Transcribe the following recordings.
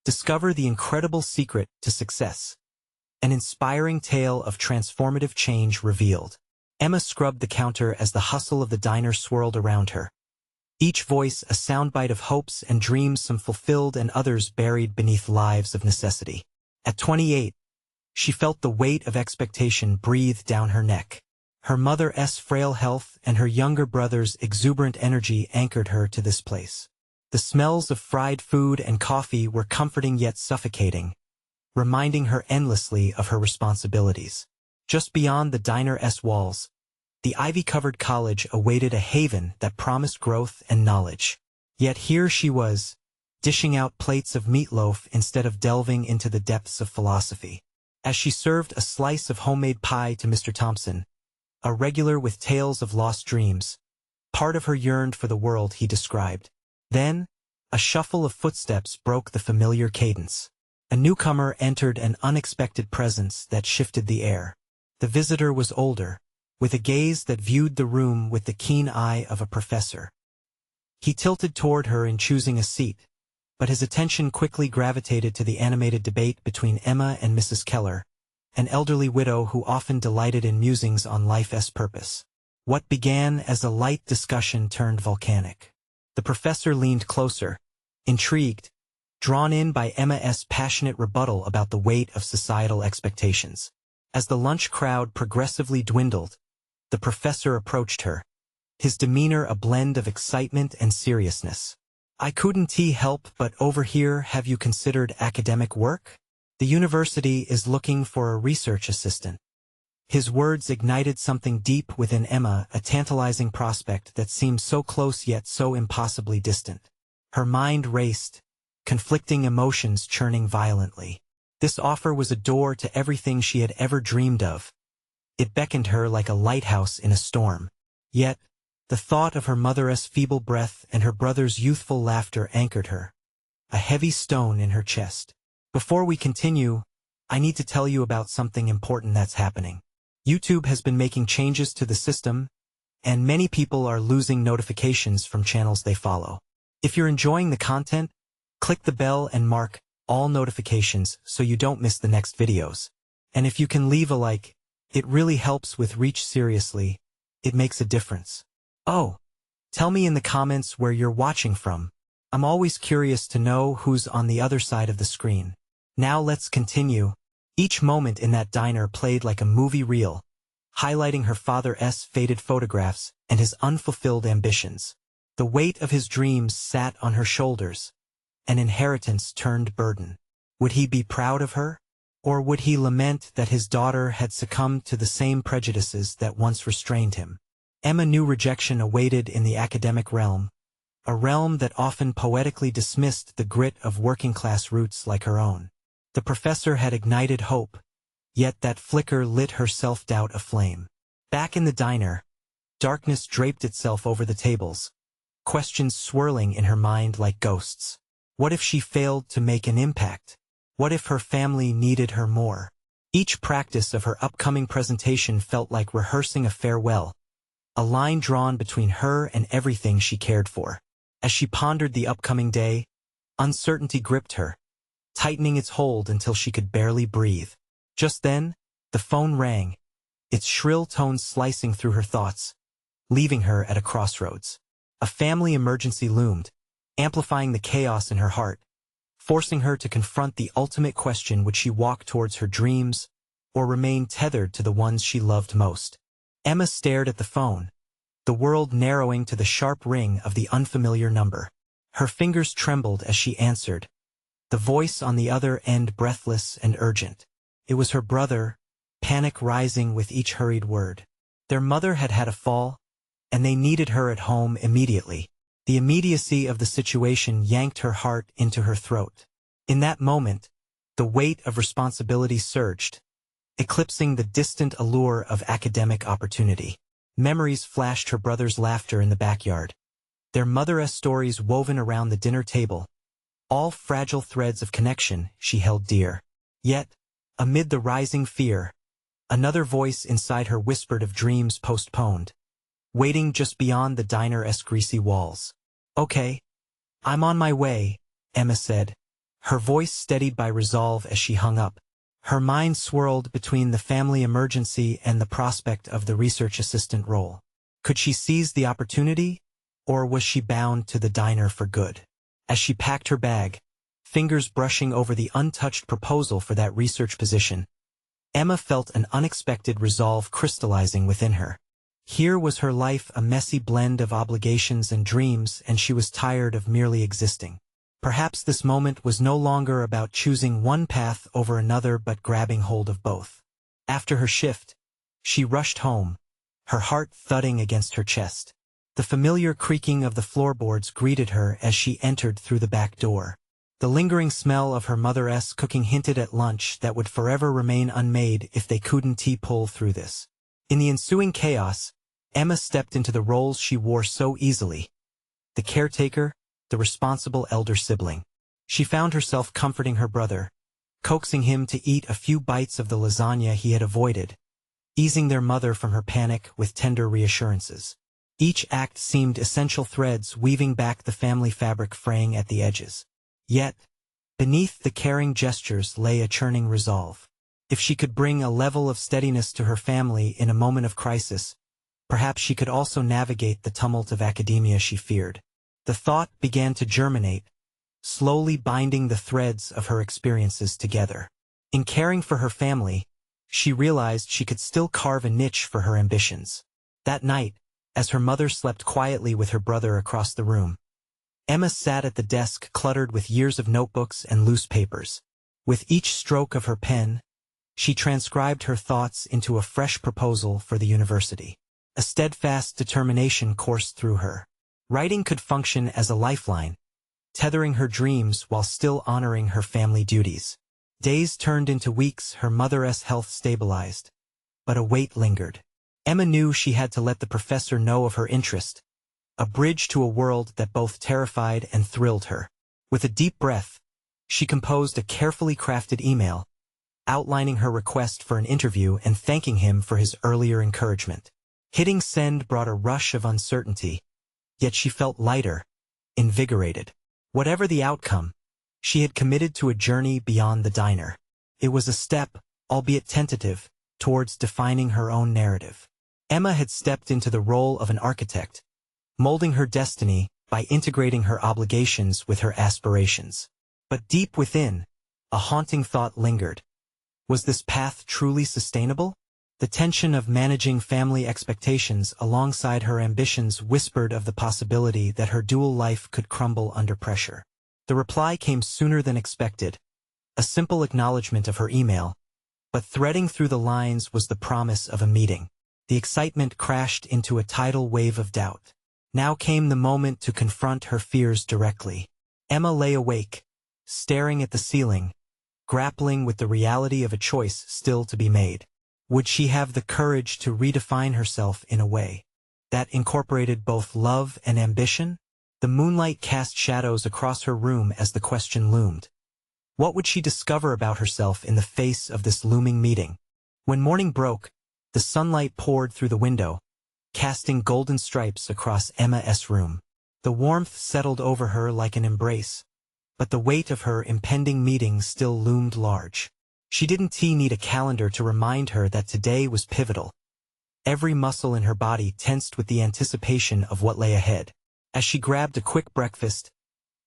Discover the incredible secret to success. An inspiring tale of transformative change revealed. Emma scrubbed the counter as the hustle of the diner swirled around her. Each voice a soundbite of hopes and dreams, some fulfilled and others buried beneath lives of necessity. At 28, she felt the weight of expectation breathe down her neck. Her mother's frail health and her younger brother's exuberant energy anchored her to this place. The smells of fried food and coffee were comforting yet suffocating, reminding her endlessly of her responsibilities. Just beyond the diner's walls, the ivy-covered college awaited a haven that promised growth and knowledge. Yet here she was, dishing out plates of meatloaf instead of delving into the depths of philosophy. As she served a slice of homemade pie to Mr. Thompson, a regular with tales of lost dreams, part of her yearned for the world he described. Then, a shuffle of footsteps broke the familiar cadence. A newcomer entered, an unexpected presence that shifted the air. The visitor was older, with a gaze that viewed the room with the keen eye of a professor. He tilted toward her in choosing a seat, but his attention quickly gravitated to the animated debate between Emma and Mrs. Keller, an elderly widow who often delighted in musings on life's purpose. What began as a light discussion turned volcanic. The professor leaned closer, intrigued, drawn in by Emma's passionate rebuttal about the weight of societal expectations. As the lunch crowd progressively dwindled, the professor approached her, his demeanor a blend of excitement and seriousness. "I couldn't help but overhear, have you considered academic work? The university is looking for a research assistant." His words ignited something deep within Emma, a tantalizing prospect that seemed so close yet so impossibly distant. Her mind raced, conflicting emotions churning violently. This offer was a door to everything she had ever dreamed of. It beckoned her like a lighthouse in a storm. Yet, the thought of her mother's feeble breath and her brother's youthful laughter anchored her, a heavy stone in her chest. Before we continue, I need to tell you about something important that's happening. YouTube has been making changes to the system, and many people are losing notifications from channels they follow. If you're enjoying the content, click the bell and mark all notifications so you don't miss the next videos. And if you can leave a like, it really helps with reach. Seriously, it makes a difference. Oh, tell me in the comments where you're watching from. I'm always curious to know who's on the other side of the screen. Now let's continue. Each moment in that diner played like a movie reel, highlighting her father's faded photographs and his unfulfilled ambitions. The weight of his dreams sat on her shoulders, an inheritance turned burden. Would he be proud of her? Or would he lament that his daughter had succumbed to the same prejudices that once restrained him? Emma knew rejection awaited in the academic realm, a realm that often poetically dismissed the grit of working-class roots like her own. The professor had ignited hope, yet that flicker lit her self-doubt aflame. Back in the diner, darkness draped itself over the tables, questions swirling in her mind like ghosts. What if she failed to make an impact? What if her family needed her more? Each practice of her upcoming presentation felt like rehearsing a farewell, a line drawn between her and everything she cared for. As she pondered the upcoming day, uncertainty gripped her, tightening its hold until she could barely breathe. Just then, the phone rang, its shrill tones slicing through her thoughts, leaving her at a crossroads. A family emergency loomed, amplifying the chaos in her heart, forcing her to confront the ultimate question: would she walk towards her dreams, or remain tethered to the ones she loved most? Emma stared at the phone, the world narrowing to the sharp ring of the unfamiliar number. Her fingers trembled as she answered, the voice on the other end breathless and urgent. It was her brother, panic rising with each hurried word. Their mother had had a fall, and they needed her at home immediately. The immediacy of the situation yanked her heart into her throat. In that moment, the weight of responsibility surged, eclipsing the distant allure of academic opportunity. Memories flashed: her brother's laughter in the backyard, their mother's stories woven around the dinner table, all fragile threads of connection she held dear. Yet, amid the rising fear, another voice inside her whispered of dreams postponed, waiting just beyond the diner's greasy walls. "Okay, I'm on my way," Emma said, her voice steadied by resolve as she hung up. Her mind swirled between the family emergency and the prospect of the research assistant role. Could she seize the opportunity, or was she bound to the diner for good? As she packed her bag, fingers brushing over the untouched proposal for that research position, Emma felt an unexpected resolve crystallizing within her. Here was her life a messy blend of obligations and dreams, and she was tired of merely existing. Perhaps this moment was no longer about choosing one path over another but grabbing hold of both. After her shift, she rushed home, her heart thudding against her chest. The familiar creaking of the floorboards greeted her as she entered through the back door. The lingering smell of her mother's cooking hinted at lunch that would forever remain unmade if they couldn't pull through this. In the ensuing chaos, Emma stepped into the roles she wore so easily. The caretaker, the responsible elder sibling. She found herself comforting her brother, coaxing him to eat a few bites of the lasagna he had avoided, easing their mother from her panic with tender reassurances. Each act seemed essential threads weaving back the family fabric, fraying at the edges. Yet, beneath the caring gestures lay a churning resolve. If she could bring a level of steadiness to her family in a moment of crisis, perhaps she could also navigate the tumult of academia she feared. The thought began to germinate, slowly binding the threads of her experiences together. In caring for her family, she realized she could still carve a niche for her ambitions. That night, as her mother slept quietly with her brother across the room, Emma sat at the desk cluttered with years of notebooks and loose papers. With each stroke of her pen, she transcribed her thoughts into a fresh proposal for the university. A steadfast determination coursed through her. Writing could function as a lifeline, tethering her dreams while still honoring her family duties. Days turned into weeks, her mother's health stabilized, but a weight lingered. Emma knew she had to let the professor know of her interest, a bridge to a world that both terrified and thrilled her. With a deep breath, she composed a carefully crafted email, outlining her request for an interview and thanking him for his earlier encouragement. Hitting send brought a rush of uncertainty, yet she felt lighter, invigorated. Whatever the outcome, she had committed to a journey beyond the diner. It was a step, albeit tentative, towards defining her own narrative. Emma had stepped into the role of an architect, molding her destiny by integrating her obligations with her aspirations. But deep within, a haunting thought lingered. Was this path truly sustainable? The tension of managing family expectations alongside her ambitions whispered of the possibility that her dual life could crumble under pressure. The reply came sooner than expected, a simple acknowledgement of her email, but threading through the lines was the promise of a meeting. The excitement crashed into a tidal wave of doubt. Now came the moment to confront her fears directly. Emma lay awake, staring at the ceiling, grappling with the reality of a choice still to be made. Would she have the courage to redefine herself in a way that incorporated both love and ambition? The moonlight cast shadows across her room as the question loomed. What would she discover about herself in the face of this looming meeting? When morning broke, the sunlight poured through the window, casting golden stripes across Emma's room. The warmth settled over her like an embrace, but the weight of her impending meeting still loomed large. She didn't need a calendar to remind her that today was pivotal. Every muscle in her body tensed with the anticipation of what lay ahead. As she grabbed a quick breakfast,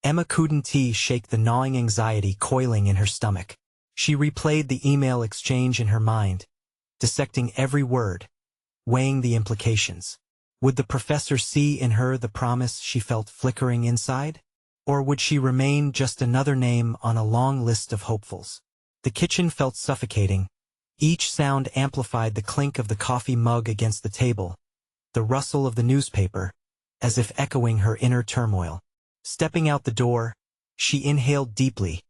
Emma couldn't shake the gnawing anxiety coiling in her stomach. She replayed the email exchange in her mind, dissecting every word, weighing the implications. Would the professor see in her the promise she felt flickering inside? Or would she remain just another name on a long list of hopefuls? The kitchen felt suffocating. Each sound amplified the clink of the coffee mug against the table, the rustle of the newspaper, as if echoing her inner turmoil. Stepping out the door, she inhaled deeply,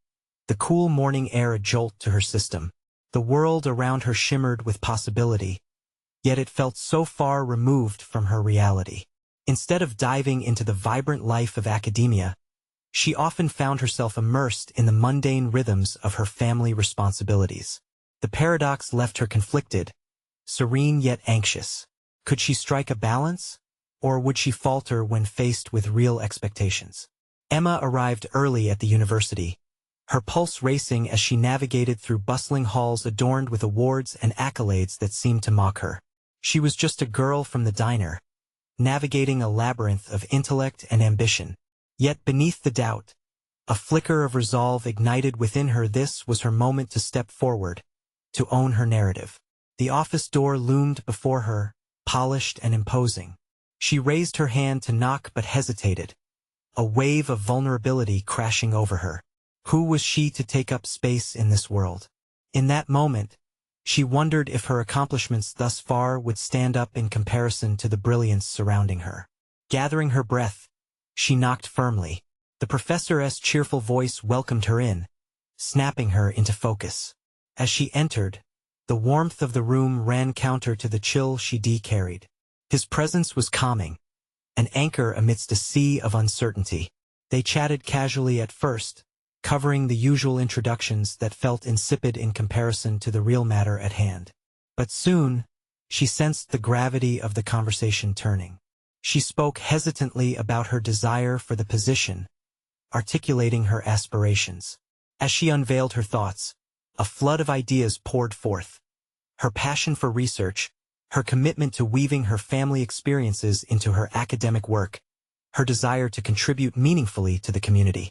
the cool morning air a jolt to her system. The world around her shimmered with possibility, yet it felt so far removed from her reality. Instead of diving into the vibrant life of academia, she often found herself immersed in the mundane rhythms of her family responsibilities. The paradox left her conflicted, serene yet anxious. Could she strike a balance? Or would she falter when faced with real expectations? Emma arrived early at the university, her pulse racing as she navigated through bustling halls adorned with awards and accolades that seemed to mock her. She was just a girl from the diner, navigating a labyrinth of intellect and ambition. Yet beneath the doubt, a flicker of resolve ignited within her. This was her moment to step forward, to own her narrative. The office door loomed before her, polished and imposing. She raised her hand to knock but hesitated, a wave of vulnerability crashing over her. Who was she to take up space in this world? In that moment, she wondered if her accomplishments thus far would stand up in comparison to the brilliance surrounding her. Gathering her breath, she knocked firmly. The professor's cheerful voice welcomed her in, snapping her into focus. As she entered, the warmth of the room ran counter to the chill she carried. His presence was calming, an anchor amidst a sea of uncertainty. They chatted casually at first, covering the usual introductions that felt insipid in comparison to the real matter at hand. But soon, she sensed the gravity of the conversation turning. She spoke hesitantly about her desire for the position, articulating her aspirations. As she unveiled her thoughts, a flood of ideas poured forth. Her passion for research, her commitment to weaving her family experiences into her academic work, her desire to contribute meaningfully to the community.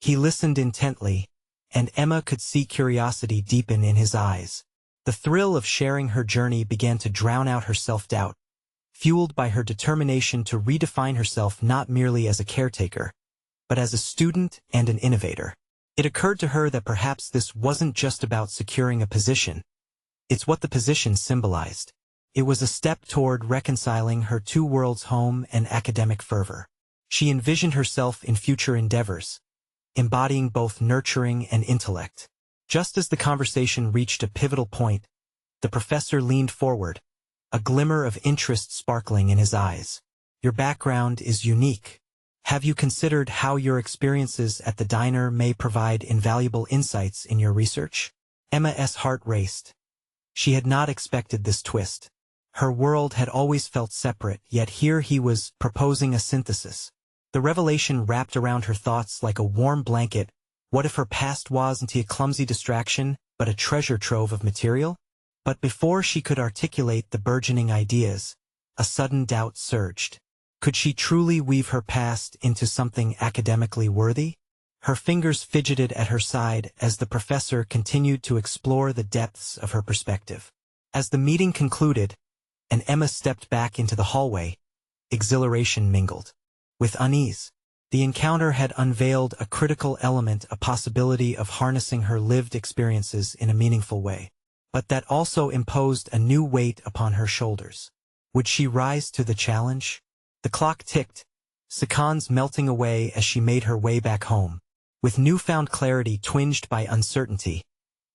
He listened intently, and Emma could see curiosity deepen in his eyes. The thrill of sharing her journey began to drown out her self-doubt, fueled by her determination to redefine herself not merely as a caretaker, but as a student and an innovator. It occurred to her that perhaps this wasn't just about securing a position. It's what the position symbolized. It was a step toward reconciling her two worlds, home and academic fervor. She envisioned herself in future endeavors, embodying both nurturing and intellect. Just as the conversation reached a pivotal point, the professor leaned forward, a glimmer of interest sparkling in his eyes. Your background is unique. Have you considered how your experiences at the diner may provide invaluable insights in your research? Emma's heart raced. She had not expected this twist. Her world had always felt separate, yet here he was proposing a synthesis. The revelation wrapped around her thoughts like a warm blanket. What if her past wasn't a clumsy distraction, but a treasure trove of material? But before she could articulate the burgeoning ideas, a sudden doubt surged. Could she truly weave her past into something academically worthy? Her fingers fidgeted at her side as the professor continued to explore the depths of her perspective. As the meeting concluded, and Emma stepped back into the hallway, exhilaration mingled with unease. The encounter had unveiled a critical element, a possibility of harnessing her lived experiences in a meaningful way. But that also imposed a new weight upon her shoulders. Would she rise to the challenge? The clock ticked, seconds melting away as she made her way back home. With newfound clarity twinged by uncertainty,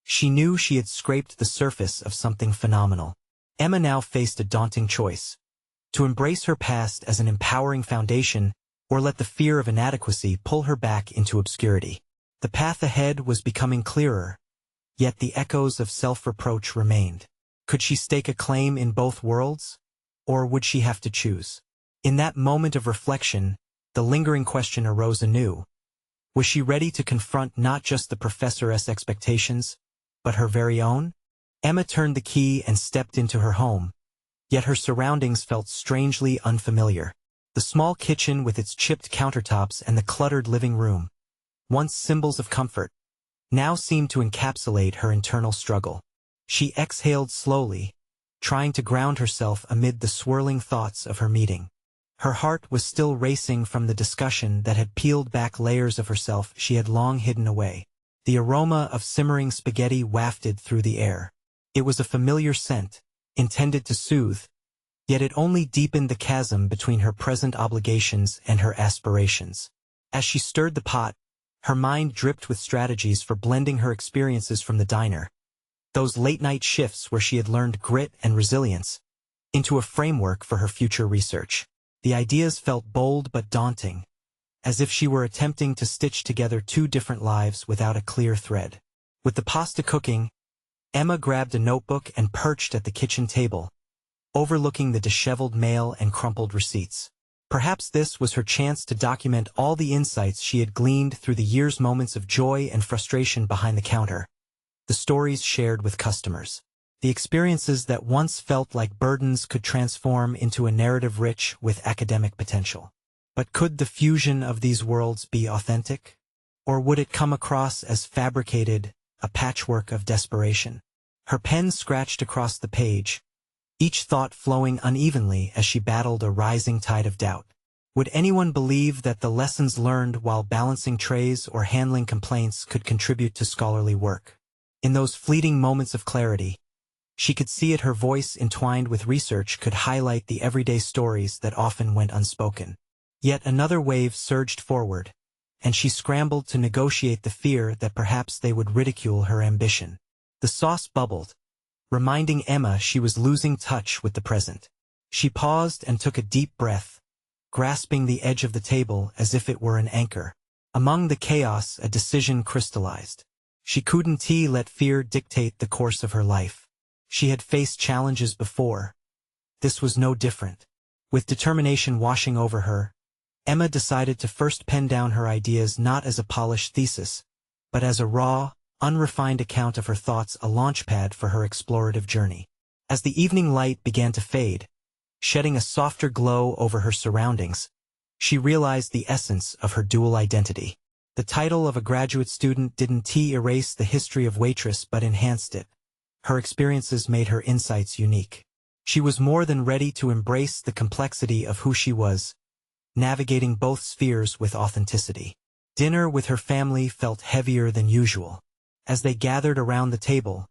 she knew she had scraped the surface of something phenomenal. Emma now faced a daunting choice: to embrace her past as an empowering foundation, or let the fear of inadequacy pull her back into obscurity. The path ahead was becoming clearer, yet the echoes of self-reproach remained. Could she stake a claim in both worlds, or would she have to choose? In that moment of reflection, the lingering question arose anew. Was she ready to confront not just the professor's expectations, but her very own? Emma turned the key and stepped into her home, yet her surroundings felt strangely unfamiliar. The small kitchen with its chipped countertops and the cluttered living room, once symbols of comfort, now seemed to encapsulate her internal struggle. She exhaled slowly, trying to ground herself amid the swirling thoughts of her meeting. Her heart was still racing from the discussion that had peeled back layers of herself she had long hidden away. The aroma of simmering spaghetti wafted through the air. It was a familiar scent, intended to soothe, yet it only deepened the chasm between her present obligations and her aspirations. As she stirred the pot, her mind dripped with strategies for blending her experiences from the diner, those late-night shifts where she had learned grit and resilience, into a framework for her future research. The ideas felt bold but daunting, as if she were attempting to stitch together two different lives without a clear thread. With the pasta cooking, Emma grabbed a notebook and perched at the kitchen table, overlooking the disheveled mail and crumpled receipts. Perhaps this was her chance to document all the insights she had gleaned through the years' moments of joy and frustration behind the counter, the stories shared with customers. The experiences that once felt like burdens could transform into a narrative rich with academic potential. But could the fusion of these worlds be authentic? Or would it come across as fabricated, a patchwork of desperation? Her pen scratched across the page, each thought flowing unevenly as she battled a rising tide of doubt. Would anyone believe that the lessons learned while balancing trays or handling complaints could contribute to scholarly work? In those fleeting moments of clarity, she could see it, her voice entwined with research could highlight the everyday stories that often went unspoken. Yet another wave surged forward, and she scrambled to negotiate the fear that perhaps they would ridicule her ambition. The sauce bubbled, reminding Emma she was losing touch with the present. She paused and took a deep breath, grasping the edge of the table as if it were an anchor. Among the chaos, a decision crystallized. She couldn't let fear dictate the course of her life. She had faced challenges before. This was no different. With determination washing over her, Emma decided to first pen down her ideas not as a polished thesis, but as a raw, unrefined account of her thoughts, a launchpad for her explorative journey. As the evening light began to fade, shedding a softer glow over her surroundings, she realized the essence of her dual identity. The title of a graduate student didn't erase the history of waitress but enhanced it. Her experiences made her insights unique. She was more than ready to embrace the complexity of who she was, navigating both spheres with authenticity. Dinner with her family felt heavier than usual. As they gathered around the table,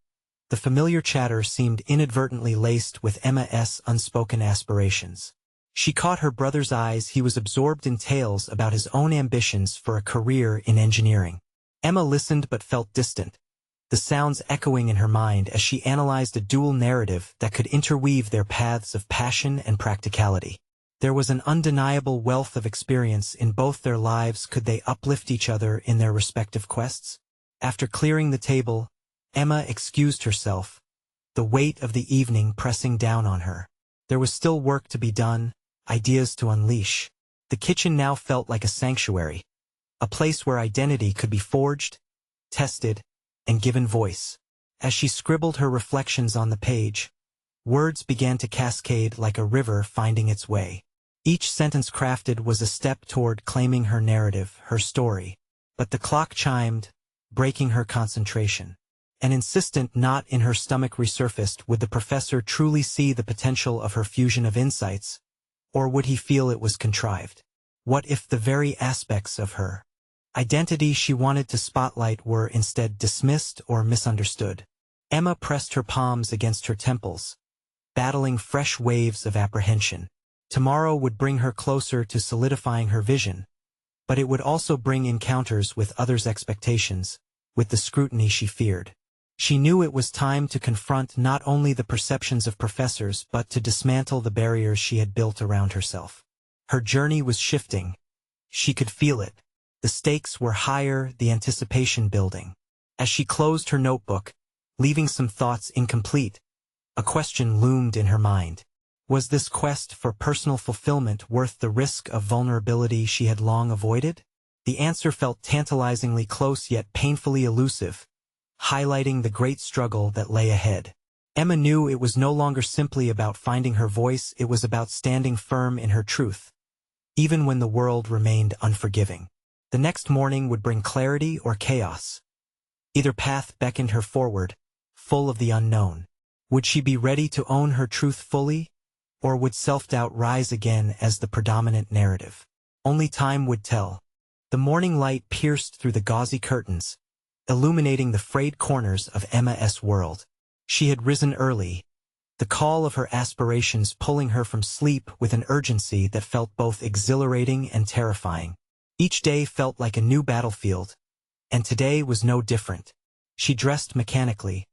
the familiar chatter seemed inadvertently laced with Emma's unspoken aspirations. She caught her brother's eyes. He was absorbed in tales about his own ambitions for a career in engineering. Emma listened but felt distant, the sounds echoing in her mind as she analyzed a dual narrative that could interweave their paths of passion and practicality. There was an undeniable wealth of experience in both their lives. Could they uplift each other in their respective quests? After clearing the table, Emma excused herself, the weight of the evening pressing down on her. There was still work to be done, ideas to unleash. The kitchen now felt like a sanctuary, a place where identity could be forged, tested, and given voice. As she scribbled her reflections on the page, words began to cascade like a river finding its way. Each sentence crafted was a step toward claiming her narrative, her story. But the clock chimed, breaking her concentration. An insistent knot in her stomach resurfaced. Would the professor truly see the potential of her fusion of insights, or would he feel it was contrived? What if the very aspects of her identity she wanted to spotlight were instead dismissed or misunderstood? Emma pressed her palms against her temples, battling fresh waves of apprehension. Tomorrow would bring her closer to solidifying her vision, but it would also bring encounters with others' expectations, with the scrutiny she feared. She knew it was time to confront not only the perceptions of professors but to dismantle the barriers she had built around herself. Her journey was shifting. She could feel it. The stakes were higher, the anticipation building. As she closed her notebook, leaving some thoughts incomplete, a question loomed in her mind. Was this quest for personal fulfillment worth the risk of vulnerability she had long avoided? The answer felt tantalizingly close yet painfully elusive, highlighting the great struggle that lay ahead. Emma knew it was no longer simply about finding her voice, it was about standing firm in her truth, even when the world remained unforgiving. The next morning would bring clarity or chaos. Either path beckoned her forward, full of the unknown. Would she be ready to own her truth fully, or would self-doubt rise again as the predominant narrative? Only time would tell. The morning light pierced through the gauzy curtains, illuminating the frayed corners of Emma's world. She had risen early, the call of her aspirations pulling her from sleep with an urgency that felt both exhilarating and terrifying. Each day felt like a new battlefield, and today was no different. She dressed mechanically,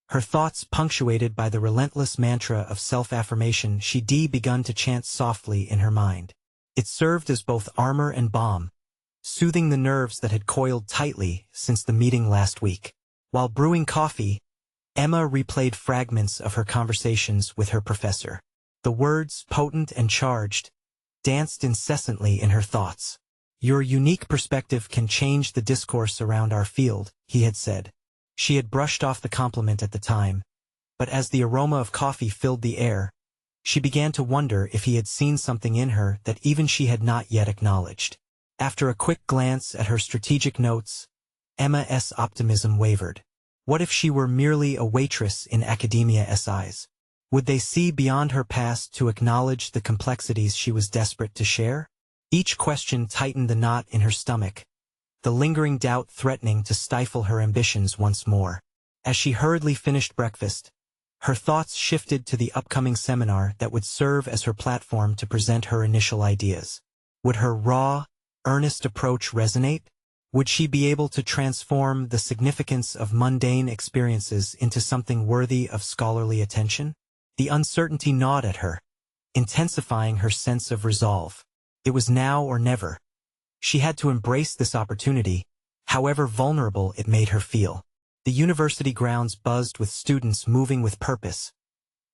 her thoughts punctuated by the relentless mantra of self-affirmation she'd begun to chant softly in her mind. It served as both armor and balm, soothing the nerves that had coiled tightly since the meeting last week. While brewing coffee, Emma replayed fragments of her conversations with her professor. The words, potent and charged, danced incessantly in her thoughts. "Your unique perspective can change the discourse around our field," he had said. She had brushed off the compliment at the time, but as the aroma of coffee filled the air, she began to wonder if he had seen something in her that even she had not yet acknowledged. After a quick glance at her strategic notes, Emma's optimism wavered. What if she were merely a waitress in academia's eyes? Would they see beyond her past to acknowledge the complexities she was desperate to share? Each question tightened the knot in her stomach, the lingering doubt threatening to stifle her ambitions once more. As she hurriedly finished breakfast, her thoughts shifted to the upcoming seminar that would serve as her platform to present her initial ideas. Would her raw, earnest approach resonate? Would she be able to transform the significance of mundane experiences into something worthy of scholarly attention? The uncertainty gnawed at her, intensifying her sense of resolve. It was now or never. She had to embrace this opportunity, however vulnerable it made her feel. The university grounds buzzed with students moving with purpose,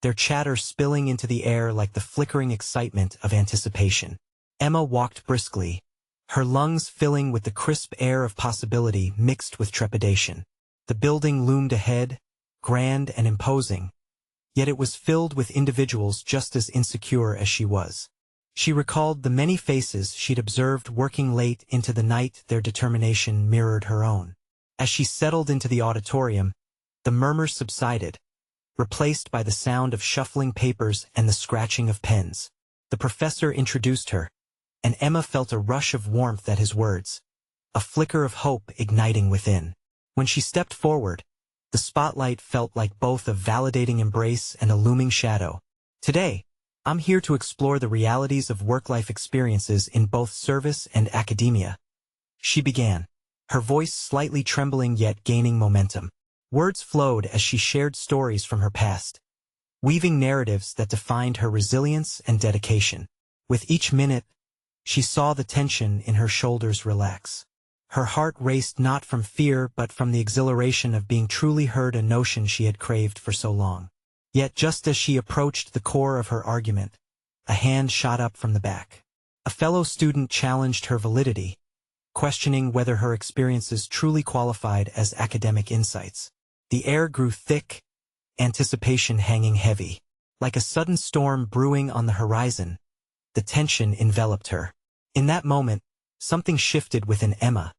their chatter spilling into the air like the flickering excitement of anticipation. Emma walked briskly, her lungs filling with the crisp air of possibility mixed with trepidation. The building loomed ahead, grand and imposing, yet it was filled with individuals just as insecure as she was. She recalled the many faces she'd observed working late into the night. Their determination mirrored her own. As she settled into the auditorium, the murmurs subsided, replaced by the sound of shuffling papers and the scratching of pens. The professor introduced her, and Emma felt a rush of warmth at his words, a flicker of hope igniting within. When she stepped forward, the spotlight felt like both a validating embrace and a looming shadow. "Today, I'm here to explore the realities of work-life experiences in both service and academia," she began, her voice slightly trembling yet gaining momentum. Words flowed as she shared stories from her past, weaving narratives that defined her resilience and dedication. With each minute, she saw the tension in her shoulders relax. Her heart raced not from fear but from the exhilaration of being truly heard, a notion she had craved for so long. Yet just as she approached the core of her argument, a hand shot up from the back. A fellow student challenged her validity, questioning whether her experiences truly qualified as academic insights. The air grew thick, anticipation hanging heavy. Like a sudden storm brewing on the horizon, the tension enveloped her. In that moment, something shifted within Emma.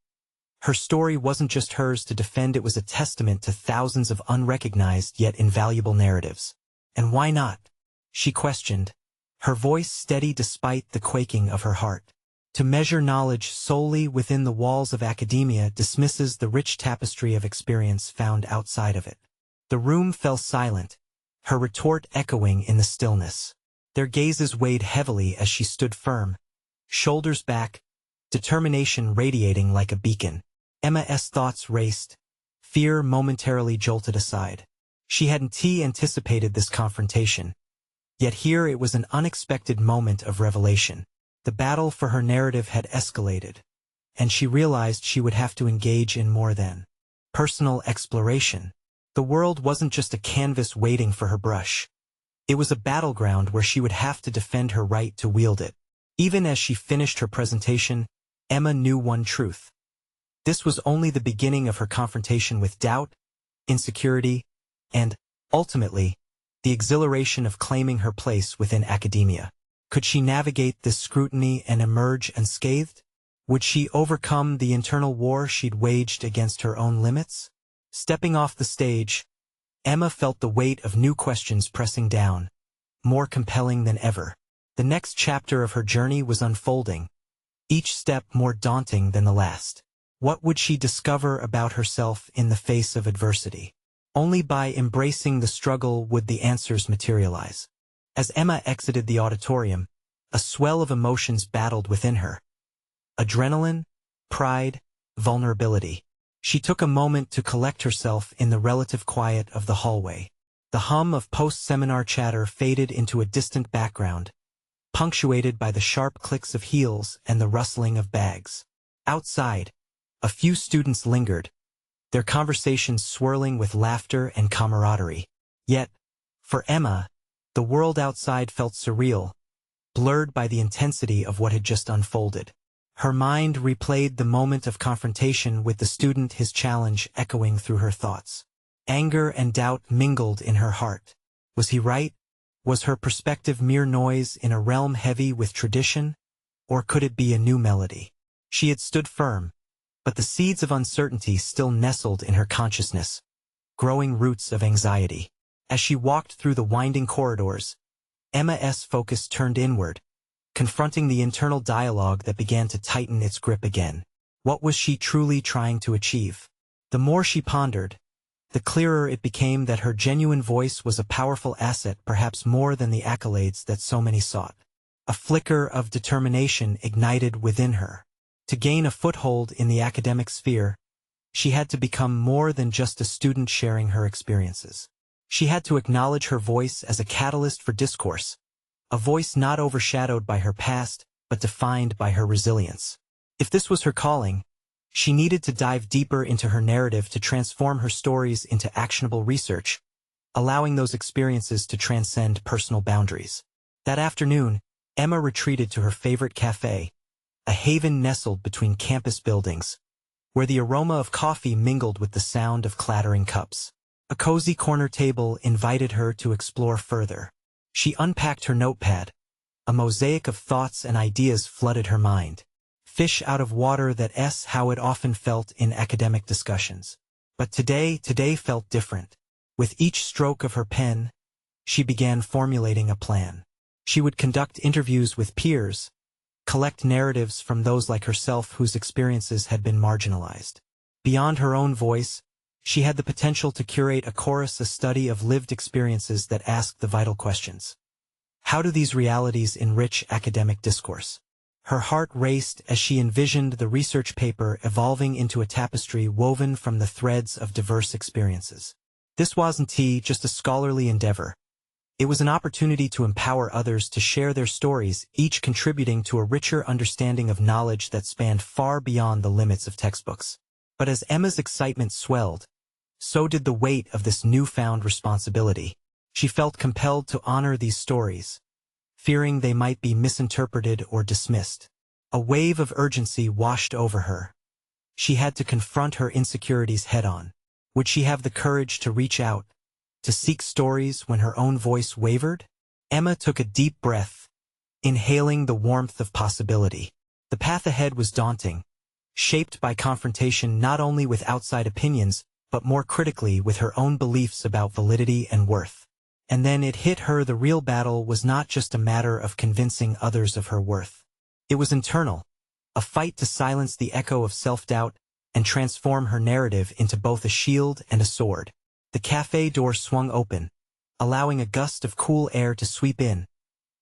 Her story wasn't just hers to defend, it was a testament to thousands of unrecognized yet invaluable narratives. And why not? She questioned, her voice steady despite the quaking of her heart. To measure knowledge solely within the walls of academia dismisses the rich tapestry of experience found outside of it. The room fell silent, her retort echoing in the stillness. Their gazes weighed heavily as she stood firm, shoulders back, determination radiating like a beacon. Emma's thoughts raced, fear momentarily jolted aside. She hadn't anticipated this confrontation, yet here it was an unexpected moment of revelation. The battle for her narrative had escalated, and she realized she would have to engage in more than personal exploration. The world wasn't just a canvas waiting for her brush. It was a battleground where she would have to defend her right to wield it. Even as she finished her presentation, Emma knew one truth. This was only the beginning of her confrontation with doubt, insecurity, and, ultimately, the exhilaration of claiming her place within academia. Could she navigate this scrutiny and emerge unscathed? Would she overcome the internal war she'd waged against her own limits? Stepping off the stage, Emma felt the weight of new questions pressing down, more compelling than ever. The next chapter of her journey was unfolding, each step more daunting than the last. What would she discover about herself in the face of adversity? Only by embracing the struggle would the answers materialize. As Emma exited the auditorium, a swell of emotions battled within her. Adrenaline, pride, vulnerability. She took a moment to collect herself in the relative quiet of the hallway. The hum of post-seminar chatter faded into a distant background, punctuated by the sharp clicks of heels and the rustling of bags. Outside, a few students lingered, their conversations swirling with laughter and camaraderie. Yet, for Emma, the world outside felt surreal, blurred by the intensity of what had just unfolded. Her mind replayed the moment of confrontation with the student, his challenge echoing through her thoughts. Anger and doubt mingled in her heart. Was he right? Was her perspective mere noise in a realm heavy with tradition? Or could it be a new melody? She had stood firm, but the seeds of uncertainty still nestled in her consciousness, growing roots of anxiety. As she walked through the winding corridors, Emma's focus turned inward, confronting the internal dialogue that began to tighten its grip again. What was she truly trying to achieve? The more she pondered, the clearer it became that her genuine voice was a powerful asset, perhaps more than the accolades that so many sought. A flicker of determination ignited within her. To gain a foothold in the academic sphere, she had to become more than just a student sharing her experiences. She had to acknowledge her voice as a catalyst for discourse, a voice not overshadowed by her past, but defined by her resilience. If this was her calling, she needed to dive deeper into her narrative to transform her stories into actionable research, allowing those experiences to transcend personal boundaries. That afternoon, Emma retreated to her favorite cafe, a haven nestled between campus buildings, where the aroma of coffee mingled with the sound of clattering cups. A cozy corner table invited her to explore further. She unpacked her notepad. A mosaic of thoughts and ideas flooded her mind. Fish out of water, that's how it often felt in academic discussions. But today felt different. With each stroke of her pen, she began formulating a plan. She would conduct interviews with peers, collect narratives from those like herself whose experiences had been marginalized. Beyond her own voice, she had the potential to curate a chorus, a study of lived experiences that asked the vital questions. How do these realities enrich academic discourse? Her heart raced as she envisioned the research paper evolving into a tapestry woven from the threads of diverse experiences. This wasn't just a scholarly endeavor. It was an opportunity to empower others to share their stories, each contributing to a richer understanding of knowledge that spanned far beyond the limits of textbooks. But as Emma's excitement swelled, so did the weight of this newfound responsibility. She felt compelled to honor these stories, fearing they might be misinterpreted or dismissed. A wave of urgency washed over her. She had to confront her insecurities head-on. Would she have the courage to reach out, to seek stories when her own voice wavered? Emma took a deep breath, inhaling the warmth of possibility. The path ahead was daunting, shaped by confrontation not only with outside opinions, but more critically with her own beliefs about validity and worth. And then it hit her: the real battle was not just a matter of convincing others of her worth. It was internal, a fight to silence the echo of self-doubt and transform her narrative into both a shield and a sword. The cafe door swung open, allowing a gust of cool air to sweep in,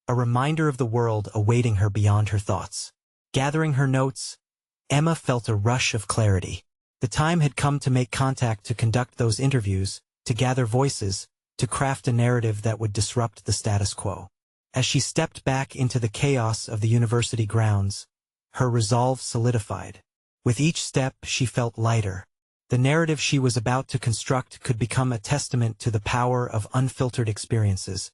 a reminder of the world awaiting her beyond her thoughts. Gathering her notes, Emma felt a rush of clarity. The time had come to make contact, to conduct those interviews, to gather voices, to craft a narrative that would disrupt the status quo. As she stepped back into the chaos of the university grounds, her resolve solidified. With each step, she felt lighter. The narrative she was about to construct could become a testament to the power of unfiltered experiences,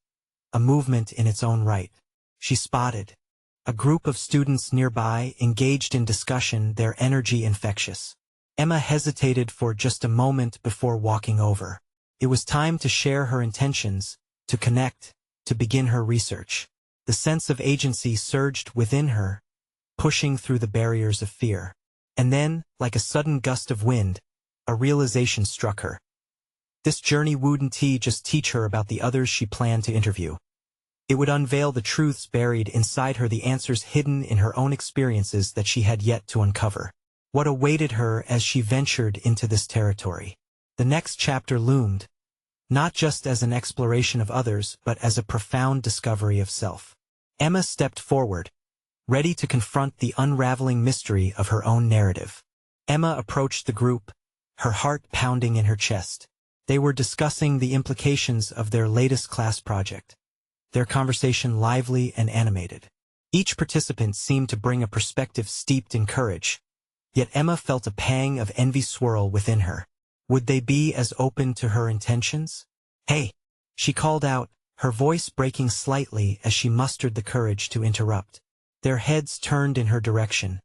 a movement in its own right. She spotted a group of students nearby, engaged in discussion, their energy infectious. Emma hesitated for just a moment before walking over. It was time to share her intentions, to connect, to begin her research. The sense of agency surged within her, pushing through the barriers of fear. And then, like a sudden gust of wind, a realization struck her. This journey wouldn't just teach her about the others she planned to interview. It would unveil the truths buried inside her, the answers hidden in her own experiences that she had yet to uncover. What awaited her as she ventured into this territory? The next chapter loomed, not just as an exploration of others, but as a profound discovery of self. Emma stepped forward, ready to confront the unraveling mystery of her own narrative. Emma approached the group, her heart pounding in her chest. They were discussing the implications of their latest class project, their conversation lively and animated. Each participant seemed to bring a perspective steeped in courage, yet Emma felt a pang of envy swirl within her. Would they be as open to her intentions? "Hey," she called out, her voice breaking slightly as she mustered the courage to interrupt. Their heads turned in her direction,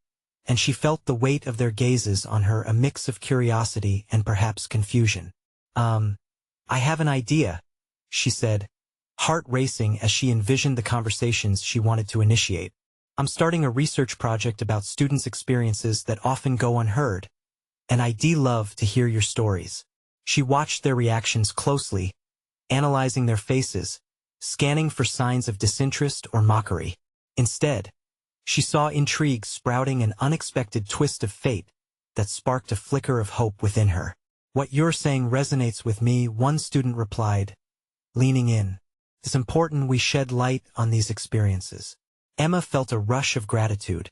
and she felt the weight of their gazes on her, a mix of curiosity and perhaps confusion. I have an idea," she said, heart racing as she envisioned the conversations she wanted to initiate. "I'm starting a research project about students' experiences that often go unheard, and I'd love to hear your stories." She watched their reactions closely, analyzing their faces, scanning for signs of disinterest or mockery. Instead, she saw intrigue sprouting, an unexpected twist of fate that sparked a flicker of hope within her. "What you're saying resonates with me," one student replied, leaning in. "It's important we shed light on these experiences." Emma felt a rush of gratitude,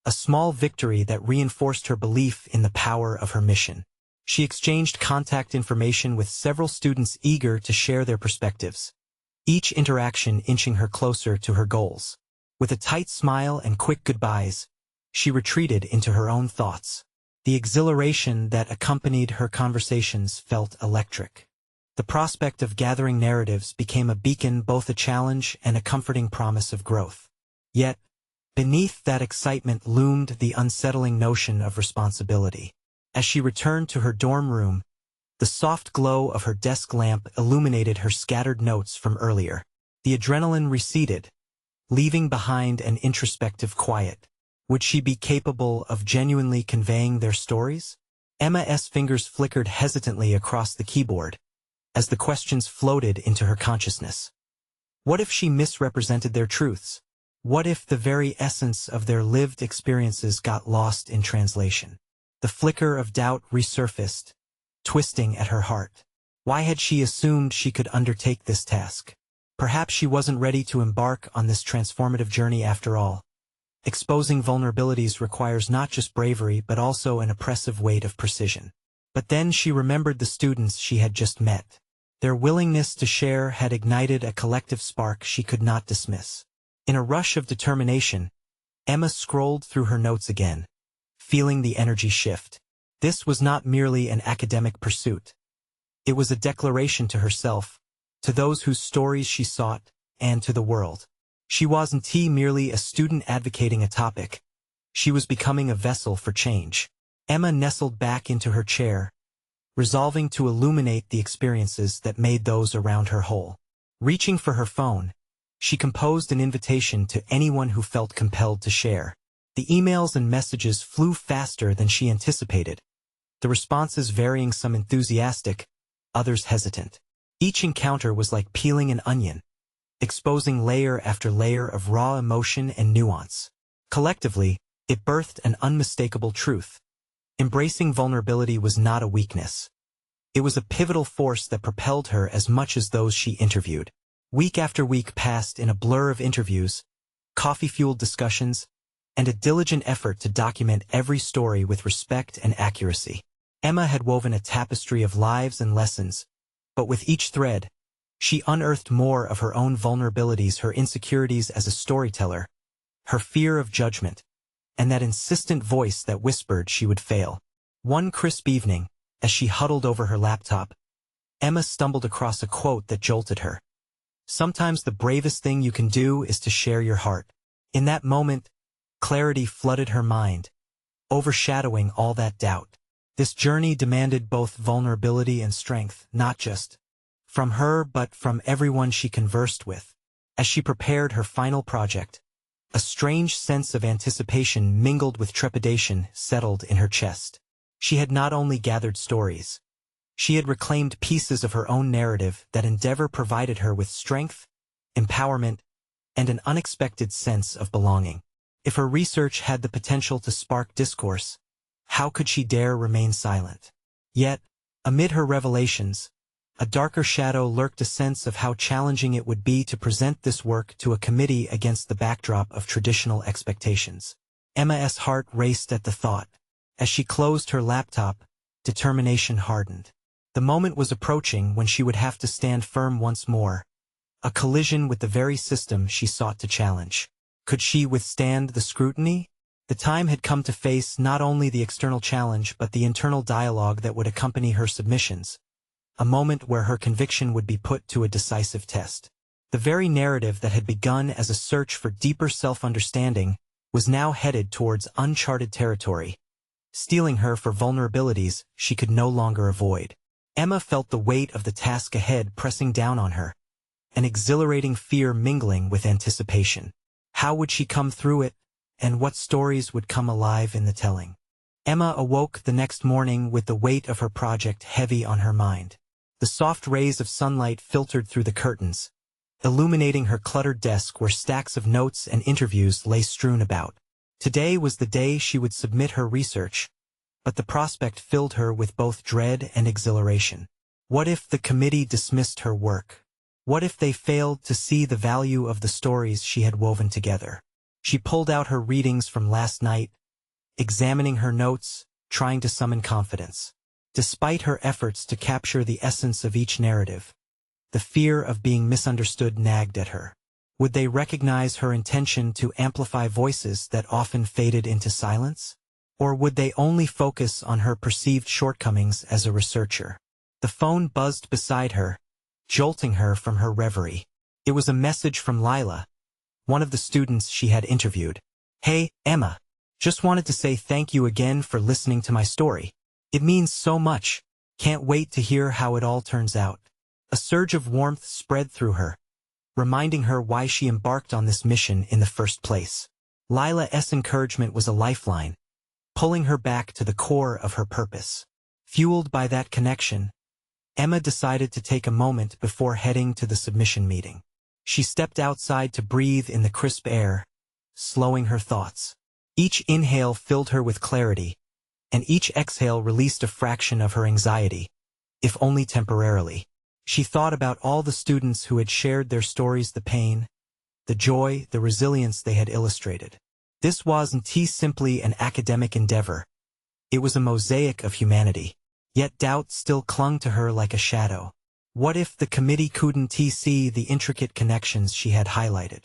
a small victory that reinforced her belief in the power of her mission. She exchanged contact information with several students eager to share their perspectives, each interaction inching her closer to her goals. With a tight smile and quick goodbyes, she retreated into her own thoughts. The exhilaration that accompanied her conversations felt electric. The prospect of gathering narratives became a beacon, both a challenge and a comforting promise of growth. Yet, beneath that excitement loomed the unsettling notion of responsibility. As she returned to her dorm room, the soft glow of her desk lamp illuminated her scattered notes from earlier. The adrenaline receded, leaving behind an introspective quiet. Would she be capable of genuinely conveying their stories? Emma's fingers flickered hesitantly across the keyboard as the questions floated into her consciousness. What if she misrepresented their truths? What if the very essence of their lived experiences got lost in translation? The flicker of doubt resurfaced, twisting at her heart. Why had she assumed she could undertake this task? Perhaps she wasn't ready to embark on this transformative journey after all. Exposing vulnerabilities requires not just bravery but also an oppressive weight of precision. But then she remembered the students she had just met. Their willingness to share had ignited a collective spark she could not dismiss. In a rush of determination, Emma scrolled through her notes again, feeling the energy shift. This was not merely an academic pursuit. It was a declaration to herself, to those whose stories she sought, and to the world. She wasn't merely a student advocating a topic. She was becoming a vessel for change. Emma nestled back into her chair, resolving to illuminate the experiences that made those around her whole. Reaching for her phone, she composed an invitation to anyone who felt compelled to share. The emails and messages flew faster than she anticipated, the responses varying, some enthusiastic, others hesitant. Each encounter was like peeling an onion, exposing layer after layer of raw emotion and nuance. Collectively, it birthed an unmistakable truth. Embracing vulnerability was not a weakness. It was a pivotal force that propelled her as much as those she interviewed. Week after week passed in a blur of interviews, coffee-fueled discussions, and a diligent effort to document every story with respect and accuracy. Emma had woven a tapestry of lives and lessons, but with each thread, she unearthed more of her own vulnerabilities, her insecurities as a storyteller, her fear of judgment, and that insistent voice that whispered she would fail. One crisp evening, as she huddled over her laptop, Emma stumbled across a quote that jolted her. "Sometimes the bravest thing you can do is to share your heart." In that moment, clarity flooded her mind, overshadowing all that doubt. This journey demanded both vulnerability and strength, not just from her but from everyone she conversed with. As she prepared her final project, a strange sense of anticipation mingled with trepidation settled in her chest. She had not only gathered stories, she had reclaimed pieces of her own narrative. That endeavor provided her with strength, empowerment, and an unexpected sense of belonging. If her research had the potential to spark discourse, how could she dare remain silent? Yet, amid her revelations, a darker shadow lurked, a sense of how challenging it would be to present this work to a committee against the backdrop of traditional expectations. Emma's heart raced at the thought. As she closed her laptop, determination hardened. The moment was approaching when she would have to stand firm once more, a collision with the very system she sought to challenge. Could she withstand the scrutiny? The time had come to face not only the external challenge but the internal dialogue that would accompany her submissions, a moment where her conviction would be put to a decisive test. The very narrative that had begun as a search for deeper self-understanding was now headed towards uncharted territory, stealing her for vulnerabilities she could no longer avoid. Emma felt the weight of the task ahead pressing down on her, an exhilarating fear mingling with anticipation. How would she come through it, and what stories would come alive in the telling? Emma awoke the next morning with the weight of her project heavy on her mind. The soft rays of sunlight filtered through the curtains, illuminating her cluttered desk where stacks of notes and interviews lay strewn about. Today was the day she would submit her research, but the prospect filled her with both dread and exhilaration. What if the committee dismissed her work? What if they failed to see the value of the stories she had woven together? She pulled out her readings from last night, examining her notes, trying to summon confidence. Despite her efforts to capture the essence of each narrative, the fear of being misunderstood nagged at her. Would they recognize her intention to amplify voices that often faded into silence? Or would they only focus on her perceived shortcomings as a researcher? The phone buzzed beside her, jolting her from her reverie. It was a message from Lila, one of the students she had interviewed. "Hey, Emma. Just wanted to say thank you again for listening to my story. It means so much. Can't wait to hear how it all turns out." A surge of warmth spread through her, reminding her why she embarked on this mission in the first place. Lila's encouragement was a lifeline, pulling her back to the core of her purpose. Fueled by that connection, Emma decided to take a moment before heading to the submission meeting. She stepped outside to breathe in the crisp air, slowing her thoughts. Each inhale filled her with clarity, and each exhale released a fraction of her anxiety, if only temporarily. She thought about all the students who had shared their stories, the pain, the joy, the resilience they had illustrated. This wasn't simply an academic endeavor. It was a mosaic of humanity. Yet doubt still clung to her like a shadow. What if the committee couldn't see the intricate connections she had highlighted?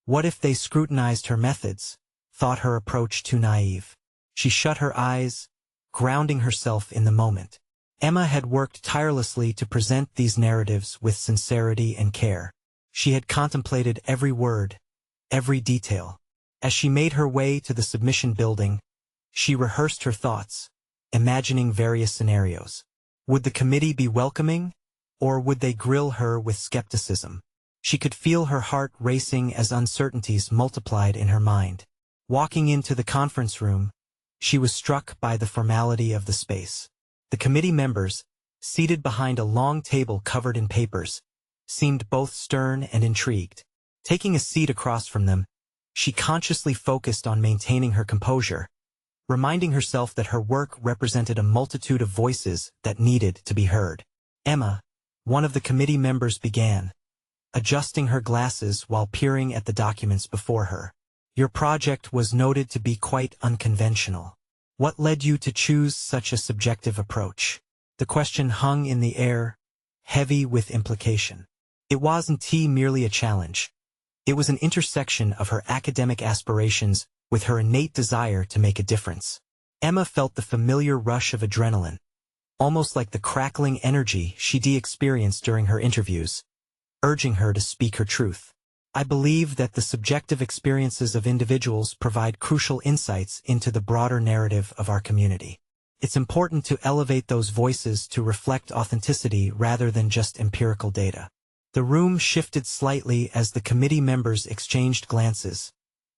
What if they scrutinized her methods, thought her approach too naive? She shut her eyes, grounding herself in the moment. Emma had worked tirelessly to present these narratives with sincerity and care. She had contemplated every word, every detail. As she made her way to the submission building, she rehearsed her thoughts, imagining various scenarios. Would the committee be welcoming, or would they grill her with skepticism? She could feel her heart racing as uncertainties multiplied in her mind. Walking into the conference room, she was struck by the formality of the space. The committee members, seated behind a long table covered in papers, seemed both stern and intrigued. Taking a seat across from them, she consciously focused on maintaining her composure, reminding herself that her work represented a multitude of voices that needed to be heard. Emma, one of the committee members, began, adjusting her glasses while peering at the documents before her. "Your project was noted to be quite unconventional. What led you to choose such a subjective approach?" The question hung in the air, heavy with implication. It wasn't merely a challenge. It was an intersection of her academic aspirations with her innate desire to make a difference. Emma felt the familiar rush of adrenaline, almost like the crackling energy she'd experienced during her interviews, urging her to speak her truth. "I believe that the subjective experiences of individuals provide crucial insights into the broader narrative of our community. It's important to elevate those voices to reflect authenticity rather than just empirical data." The room shifted slightly as the committee members exchanged glances,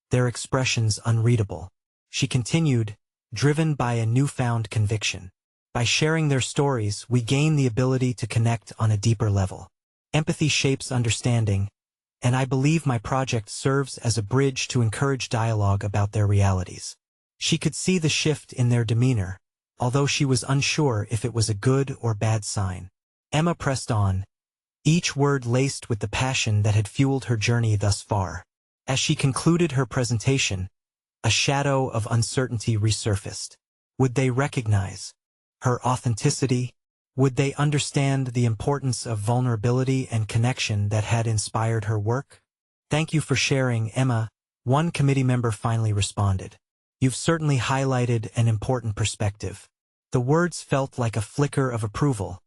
their expressions unreadable. She continued, driven by a newfound conviction. "By sharing their stories, we gain the ability to connect on a deeper level. Empathy shapes understanding, and I believe my project serves as a bridge to encourage dialogue about their realities." She could see the shift in their demeanor, although she was unsure if it was a good or bad sign. Emma pressed on, each word laced with the passion that had fueled her journey thus far. As she concluded her presentation, a shadow of uncertainty resurfaced. Would they recognize her authenticity? Would they understand the importance of vulnerability and connection that had inspired her work? "Thank you for sharing, Emma," one committee member finally responded. "You've certainly highlighted an important perspective." The words felt like a flicker of approval,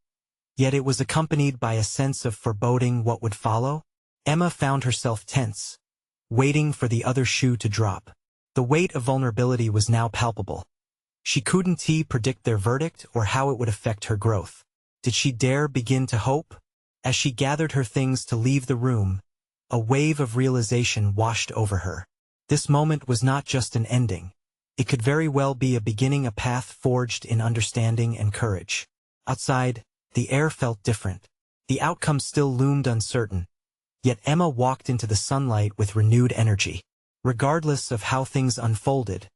yet it was accompanied by a sense of foreboding what would follow. Emma found herself tense, waiting for the other shoe to drop. The weight of vulnerability was now palpable. She couldn't predict their verdict or how it would affect her growth. Did she dare begin to hope? As she gathered her things to leave the room, a wave of realization washed over her. This moment was not just an ending. It could very well be a beginning, a path forged in understanding and courage. Outside, the air felt different. The outcome still loomed uncertain, yet Emma walked into the sunlight with renewed energy. Regardless of how things unfolded,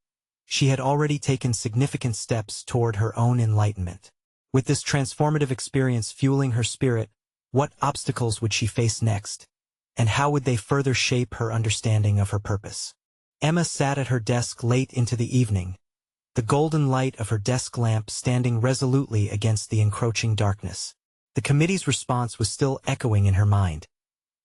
she had already taken significant steps toward her own enlightenment. With this transformative experience fueling her spirit, what obstacles would she face next, and how would they further shape her understanding of her purpose? Emma sat at her desk late into the evening, the golden light of her desk lamp standing resolutely against the encroaching darkness. The committee's response was still echoing in her mind,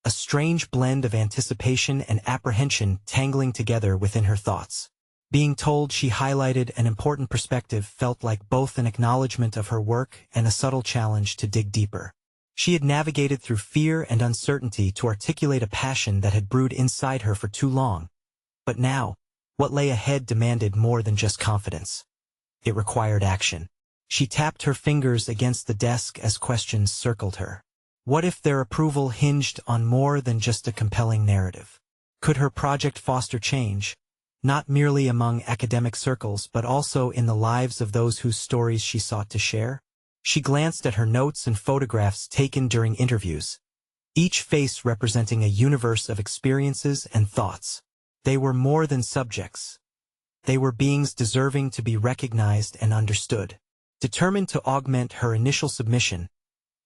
a strange blend of anticipation and apprehension tangling together within her thoughts. Being told she highlighted an important perspective felt like both an acknowledgement of her work and a subtle challenge to dig deeper. She had navigated through fear and uncertainty to articulate a passion that had brewed inside her for too long. But now, what lay ahead demanded more than just confidence. It required action. She tapped her fingers against the desk as questions circled her. What if their approval hinged on more than just a compelling narrative? Could her project foster change, not merely among academic circles but also in the lives of those whose stories she sought to share? She glanced at her notes and photographs taken during interviews, each face representing a universe of experiences and thoughts. They were more than subjects. They were beings deserving to be recognized and understood. Determined to augment her initial submission,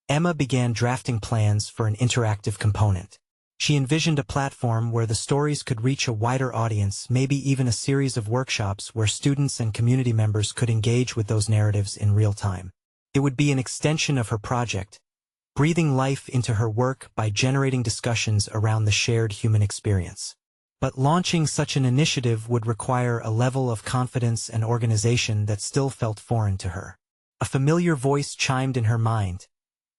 Emma began drafting plans for an interactive component. She envisioned a platform where the stories could reach a wider audience, maybe even a series of workshops where students and community members could engage with those narratives in real time. It would be an extension of her project, breathing life into her work by generating discussions around the shared human experience. But launching such an initiative would require a level of confidence and organization that still felt foreign to her. A familiar voice chimed in her mind.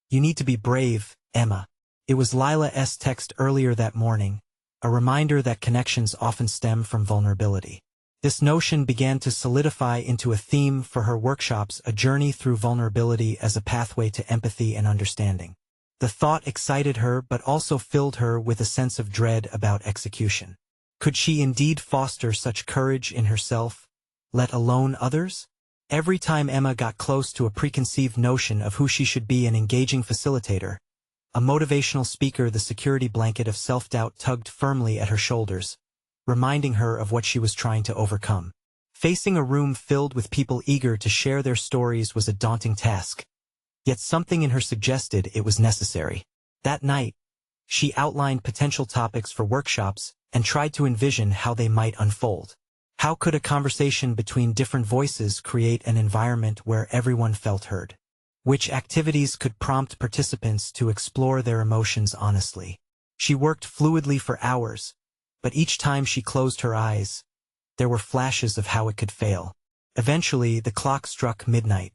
"You need to be brave, Emma." It was Lila's text earlier that morning, a reminder that connections often stem from vulnerability. This notion began to solidify into a theme for her workshops, a journey through vulnerability as a pathway to empathy and understanding. The thought excited her but also filled her with a sense of dread about execution. Could she indeed foster such courage in herself, let alone others? Every time Emma got close to a preconceived notion of who she should be, an engaging facilitator, a motivational speaker, the security blanket of self-doubt tugged firmly at her shoulders, reminding her of what she was trying to overcome. Facing a room filled with people eager to share their stories was a daunting task, yet something in her suggested it was necessary. That night, she outlined potential topics for workshops and tried to envision how they might unfold. How could a conversation between different voices create an environment where everyone felt heard? Which activities could prompt participants to explore their emotions honestly? She worked fluidly for hours, but each time she closed her eyes, there were flashes of how it could fail. Eventually, the clock struck midnight.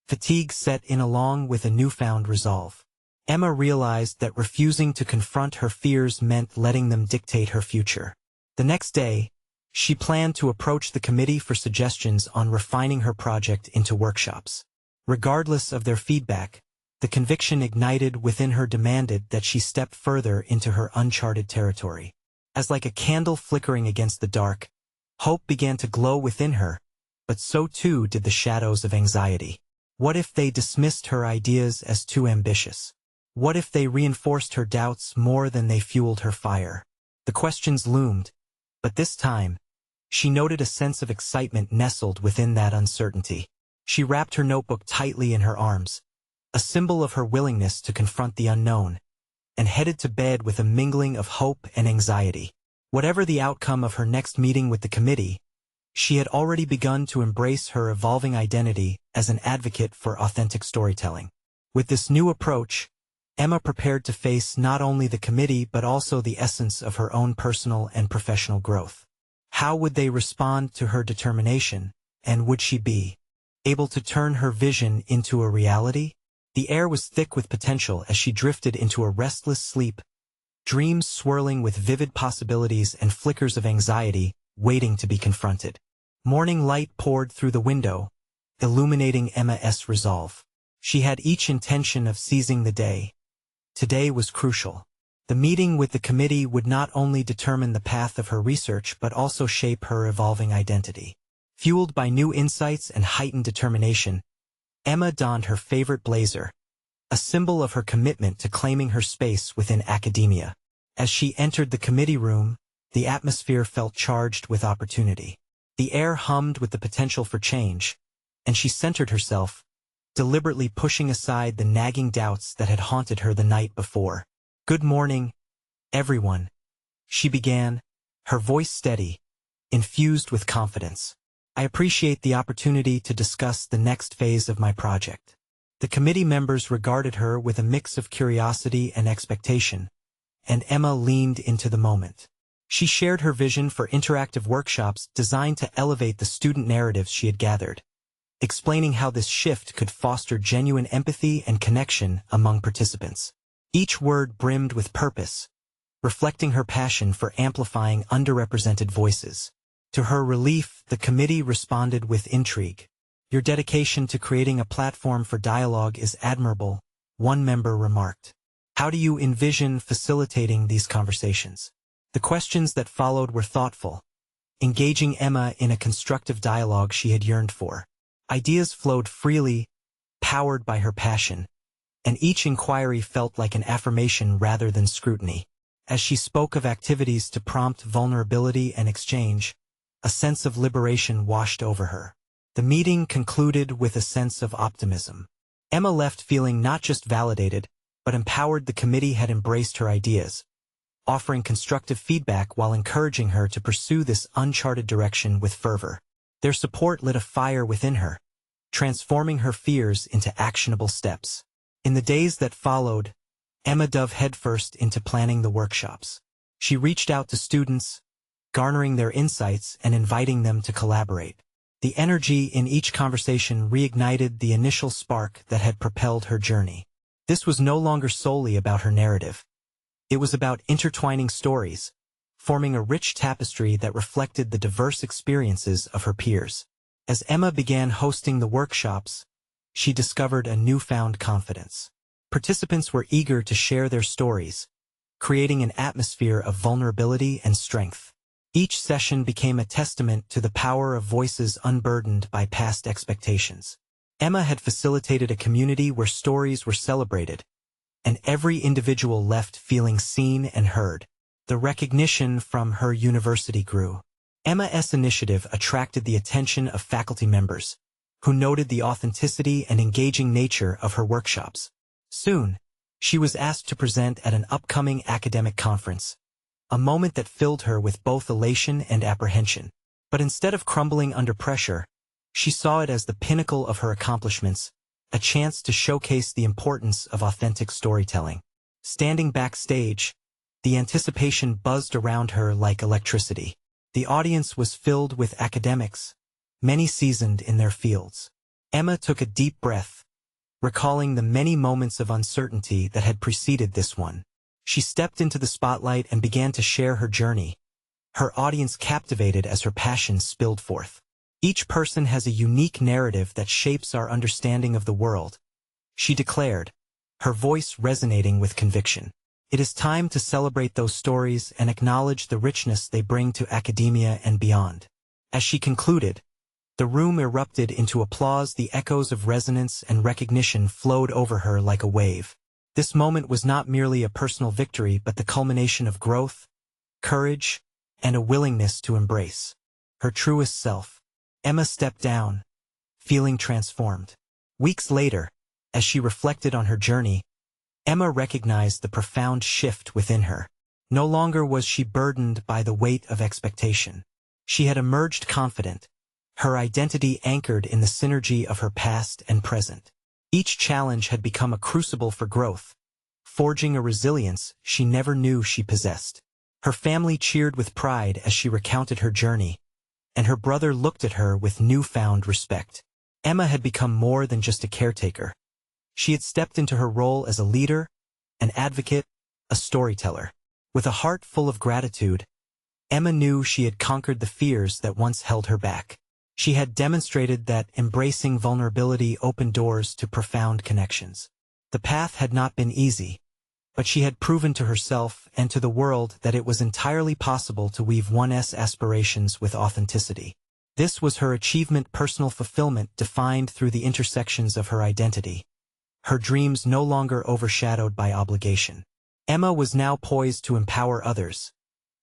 Fatigue set in along with a newfound resolve. Emma realized that refusing to confront her fears meant letting them dictate her future. The next day, she planned to approach the committee for suggestions on refining her project into workshops. Regardless of their feedback, the conviction ignited within her demanded that she step further into her uncharted territory. As like a candle flickering against the dark, hope began to glow within her, but so too did the shadows of anxiety. What if they dismissed her ideas as too ambitious? What if they reinforced her doubts more than they fueled her fire? The questions loomed, but this time, she noted a sense of excitement nestled within that uncertainty. She wrapped her notebook tightly in her arms, a symbol of her willingness to confront the unknown, and headed to bed with a mingling of hope and anxiety. Whatever the outcome of her next meeting with the committee, she had already begun to embrace her evolving identity as an advocate for authentic storytelling. With this new approach, Emma prepared to face not only the committee but also the essence of her own personal and professional growth. How would they respond to her determination, and would she be able to turn her vision into a reality? The air was thick with potential as she drifted into a restless sleep, dreams swirling with vivid possibilities and flickers of anxiety waiting to be confronted. Morning light poured through the window, illuminating Emma's resolve. She had each intention of seizing the day. Today was crucial. The meeting with the committee would not only determine the path of her research but also shape her evolving identity. Fueled by new insights and heightened determination, Emma donned her favorite blazer, a symbol of her commitment to claiming her space within academia. As she entered the committee room, the atmosphere felt charged with opportunity. The air hummed with the potential for change, and she centered herself, deliberately pushing aside the nagging doubts that had haunted her the night before. "Good morning, everyone," she began, her voice steady, infused with confidence. "I appreciate the opportunity to discuss the next phase of my project." The committee members regarded her with a mix of curiosity and expectation, and Emma leaned into the moment. She shared her vision for interactive workshops designed to elevate the student narratives she had gathered, explaining how this shift could foster genuine empathy and connection among participants. Each word brimmed with purpose, reflecting her passion for amplifying underrepresented voices. To her relief, the committee responded with intrigue. "Your dedication to creating a platform for dialogue is admirable," one member remarked. "How do you envision facilitating these conversations?" The questions that followed were thoughtful, engaging Emma in a constructive dialogue she had yearned for. Ideas flowed freely, powered by her passion, and each inquiry felt like an affirmation rather than scrutiny. As she spoke of activities to prompt vulnerability and exchange, a sense of liberation washed over her. The meeting concluded with a sense of optimism. Emma left feeling not just validated, but empowered. The committee had embraced her ideas, offering constructive feedback while encouraging her to pursue this uncharted direction with fervor. Their support lit a fire within her, transforming her fears into actionable steps. In the days that followed, Emma dove headfirst into planning the workshops. She reached out to students, garnering their insights and inviting them to collaborate. The energy in each conversation reignited the initial spark that had propelled her journey. This was no longer solely about her narrative. It was about intertwining stories, forming a rich tapestry that reflected the diverse experiences of her peers. As Emma began hosting the workshops, she discovered a newfound confidence. Participants were eager to share their stories, creating an atmosphere of vulnerability and strength. Each session became a testament to the power of voices unburdened by past expectations. Emma had facilitated a community where stories were celebrated, and every individual left feeling seen and heard. The recognition from her university grew. Emma's initiative attracted the attention of faculty members, who noted the authenticity and engaging nature of her workshops. Soon, she was asked to present at an upcoming academic conference, a moment that filled her with both elation and apprehension. But instead of crumbling under pressure, she saw it as the pinnacle of her accomplishments, a chance to showcase the importance of authentic storytelling. Standing backstage, the anticipation buzzed around her like electricity. The audience was filled with academics, many seasoned in their fields. Emma took a deep breath, recalling the many moments of uncertainty that had preceded this one. She stepped into the spotlight and began to share her journey, her audience captivated as her passion spilled forth. "Each person has a unique narrative that shapes our understanding of the world," she declared, her voice resonating with conviction. "It is time to celebrate those stories and acknowledge the richness they bring to academia and beyond." As she concluded, the room erupted into applause. The echoes of resonance and recognition flowed over her like a wave. This moment was not merely a personal victory but the culmination of growth, courage, and a willingness to embrace her truest self. Emma stepped down, feeling transformed. Weeks later, as she reflected on her journey, Emma recognized the profound shift within her. No longer was she burdened by the weight of expectation. She had emerged confident, her identity anchored in the synergy of her past and present. Each challenge had become a crucible for growth, forging a resilience she never knew she possessed. Her family cheered with pride as she recounted her journey, and her brother looked at her with newfound respect. Emma had become more than just a caretaker. She had stepped into her role as a leader, an advocate, a storyteller. With a heart full of gratitude, Emma knew she had conquered the fears that once held her back. She had demonstrated that embracing vulnerability opened doors to profound connections. The path had not been easy, but she had proven to herself and to the world that it was entirely possible to weave one's aspirations with authenticity. This was her achievement, personal fulfillment defined through the intersections of her identity, her dreams no longer overshadowed by obligation. Emma was now poised to empower others,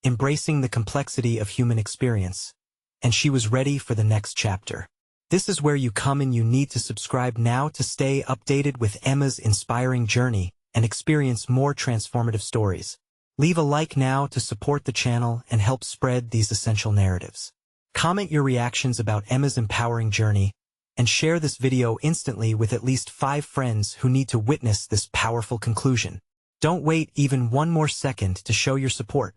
embracing the complexity of human experience, and she was ready for the next chapter. This is where you come in. You need to subscribe now to stay updated with Emma's inspiring journey and experience more transformative stories. Leave a like now to support the channel and help spread these essential narratives. Comment your reactions about Emma's empowering journey and share this video instantly with at least 5 friends who need to witness this powerful conclusion. Don't wait even one more second to show your support.